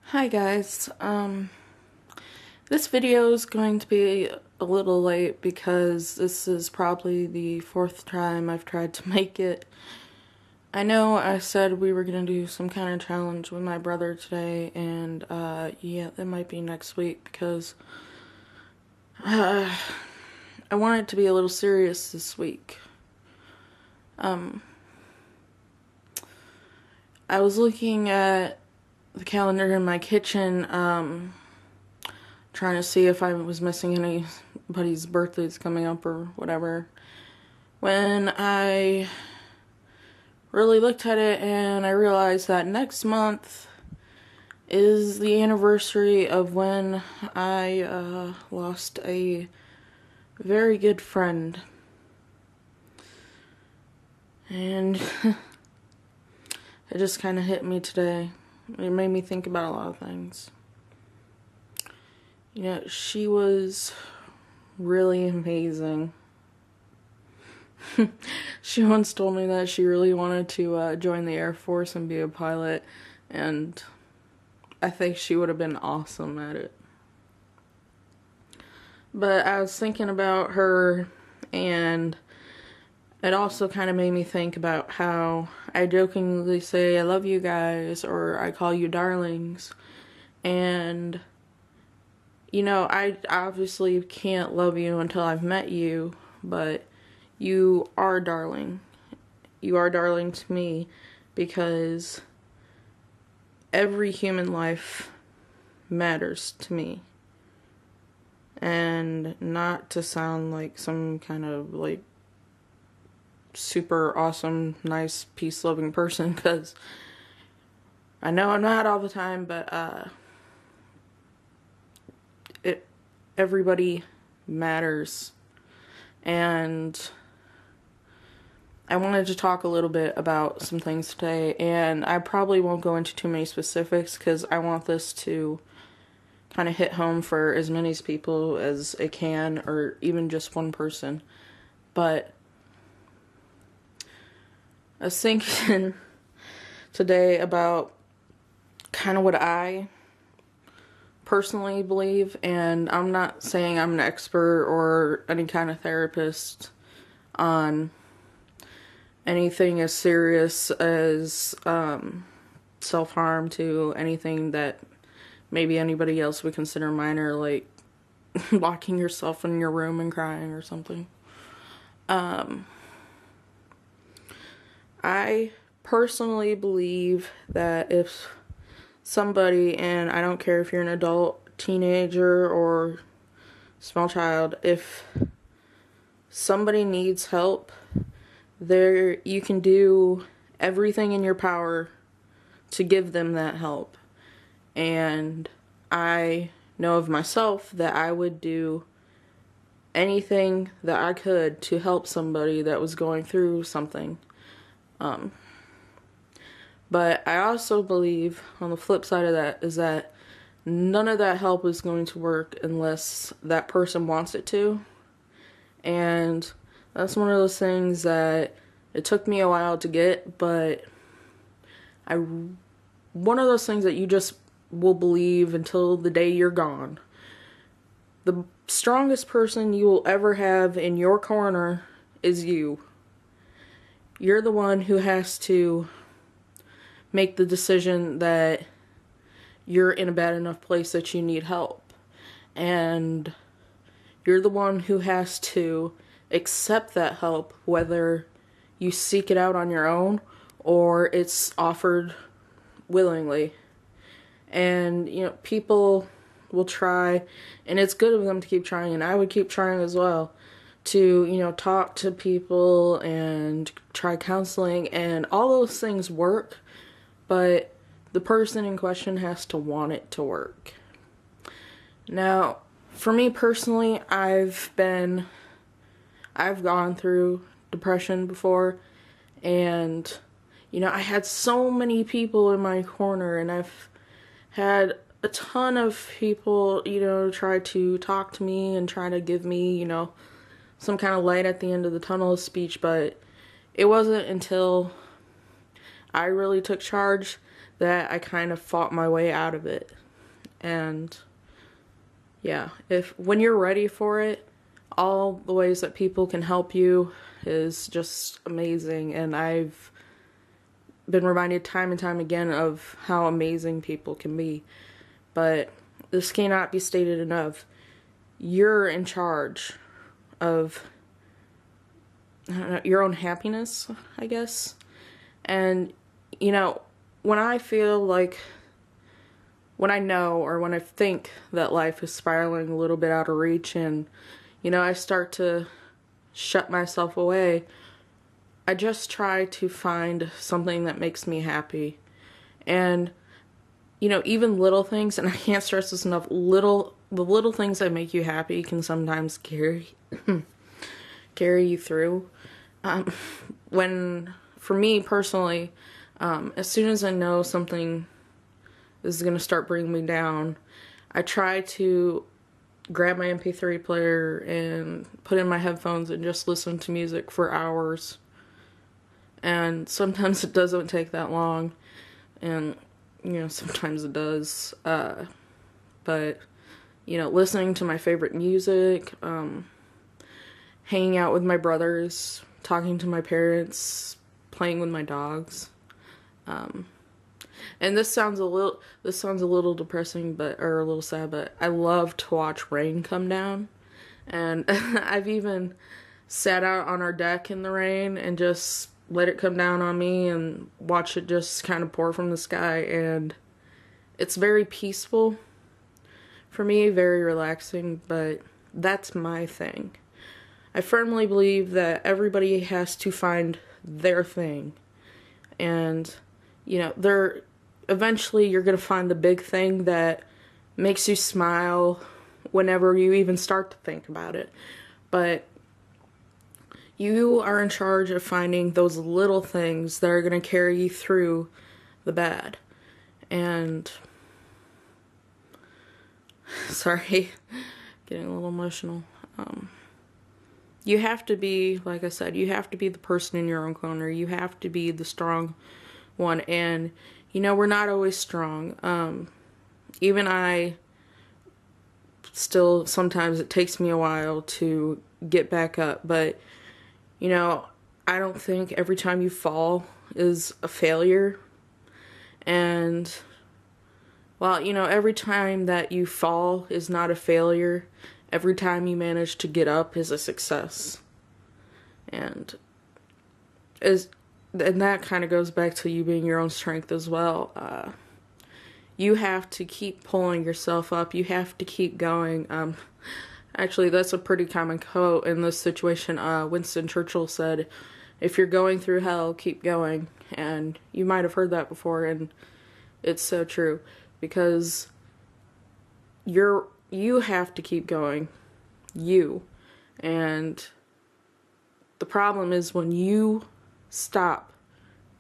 Hi guys, this video is going to be a little late because this is probably the fourth time I've tried to make it. I know I said we were going to do some kind of challenge with my brother today, and yeah, that might be next week because I want it to be a little serious this week. I was looking at the calendar in my kitchen, trying to see if I was missing anybody's birthdays coming up or whatever, when I really looked at it and I realized that next month is the anniversary of when I lost a very good friend. And it just kind of hit me today. It made me think about a lot of things. You know, she was really amazing. She once told me that she really wanted to join the Air Force and be a pilot, and I think she would have been awesome at it. But I was thinking about her, and it also kind of made me think about how I jokingly say I love you guys, or I call you darlings, and you know, I obviously can't love you until I've met you, but you are darling. You are darling to me because every human life matters to me. And not to sound like some kind of like super awesome, nice, peace-loving person, because I know I'm not all the time, but everybody matters. And I wanted to talk a little bit about some things today, and I probably won't go into too many specifics because I want this to kind of hit home for as many people as it can, or even just one person. But I was thinking today about kind of what I personally believe, and I'm not saying I'm an expert or any kind of therapist on anything as serious as self-harm to anything that maybe anybody else would consider minor, like locking yourself in your room and crying or something. I personally believe that if somebody, and I don't care if you're an adult, teenager, or small child, if somebody needs help, you can do everything in your power to give them that help. And I know of myself that I would do anything that I could to help somebody that was going through something. But I also believe, on the flip side of that, is that none of that help is going to work unless that person wants it to. And that's one of those things that it took me a while to get, but one of those things that you just will believe until the day you're gone. The strongest person you will ever have in your corner is you. You're the one who has to make the decision that you're in a bad enough place that you need help. And you're the one who has to accept that help, whether you seek it out on your own or it's offered willingly. And, you know, people will try, and it's good of them to keep trying, and I would keep trying as well, to, you know, talk to people and try counseling, and all those things work. But the person in question has to want it to work. Now, for me personally, I've gone through depression before, and, you know, I had so many people in my corner, and I've had a ton of people, you know, try to talk to me and try to give me, you know, some kind of light at the end of the tunnel speech, but it wasn't until I really took charge that I kind of fought my way out of it. And yeah, when you're ready for it, all the ways that people can help you is just amazing. And I've been reminded time and time again of how amazing people can be. But this cannot be stated enough. You're in charge of, I don't know, your own happiness, I guess. And, you know, when I feel like, when I know or when I think that life is spiraling a little bit out of reach and, you know, I start to shut myself away, I just try to find something that makes me happy. And, you know, even little things, and I can't stress this enough, the little things that make you happy can sometimes carry you through. For me personally, as soon as I know something is going to start bringing me down, I try to grab my MP3 player and put in my headphones and just listen to music for hours. And sometimes it doesn't take that long, and, you know, sometimes it does. But, you know, listening to my favorite music, hanging out with my brothers, talking to my parents, playing with my dogs. And this sounds a little depressing, or a little sad, but I love to watch rain come down. And I've even sat out on our deck in the rain and just let it come down on me and watch it just kind of pour from the sky. And it's very peaceful for me, very relaxing, but that's my thing. I firmly believe that everybody has to find their thing. And, you know, eventually you're going to find the big thing that makes you smile whenever you even start to think about it. But you are in charge of finding those little things that are going to carry you through the bad. And, sorry, getting a little emotional. You have to be, like I said, you have to be the person in your own corner. You have to be the strong one. And, you know, we're not always strong. Even I, still, sometimes it takes me a while to get back up. But, you know, I don't think every time you fall is a failure. And, well, you know, every time that you fall is not a failure. Every time you manage to get up is a success. And that kind of goes back to you being your own strength as well. You have to keep pulling yourself up. You have to keep going. Actually, that's a pretty common quote in this situation. Winston Churchill said, "If you're going through hell, keep going." And you might have heard that before, and it's so true. Because you have to keep going. And the problem is when you stop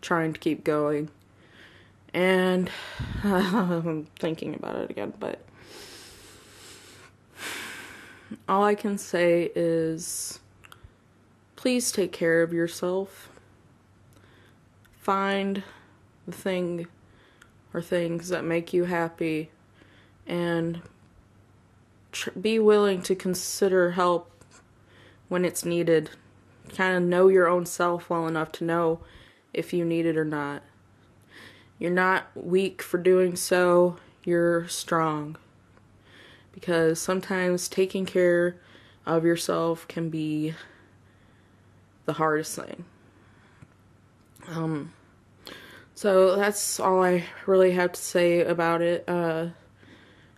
trying to keep going. And I'm thinking about it again, but all I can say is please take care of yourself. Find the thing or things that make you happy, and be willing to consider help when it's needed. Kind of know your own self well enough to know if you need it or not. You're not weak for doing so, you're strong. Because sometimes taking care of yourself can be the hardest thing. So that's all I really have to say about it. I'm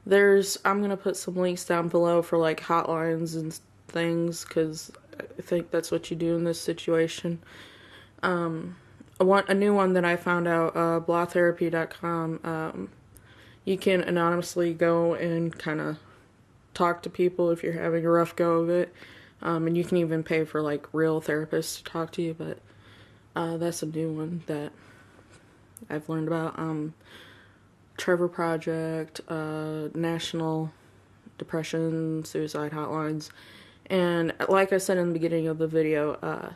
gonna put some links down below for like hotlines and things, because I think that's what you do in this situation. A new one that I found out, blawtherapy.com. You can anonymously go and kind of talk to people if you're having a rough go of it. And you can even pay for like real therapists to talk to you, but that's a new one that I've learned about. Trevor Project, National Depression, Suicide Hotlines. And like I said in the beginning of the video,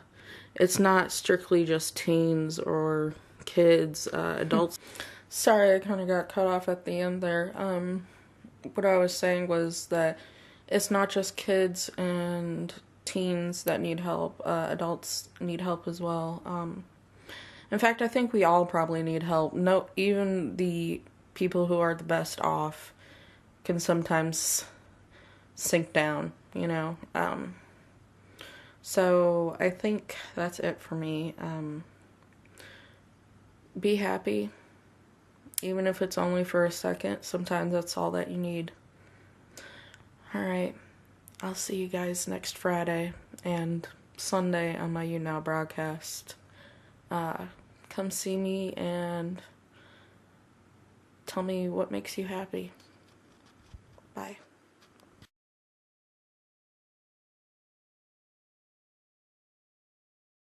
it's not strictly just teens or kids, adults. Sorry, I kind of got cut off at the end there. What I was saying was that it's not just kids and teens that need help. Adults need help as well. In fact, I think we all probably need help. No, even the people who are the best off can sometimes sink down, you know. So I think that's it for me. Be happy, even if it's only for a second. Sometimes that's all that you need. Alright, I'll see you guys next Friday and Sunday on my You Now broadcast. Come see me and tell me what makes you happy. Bye.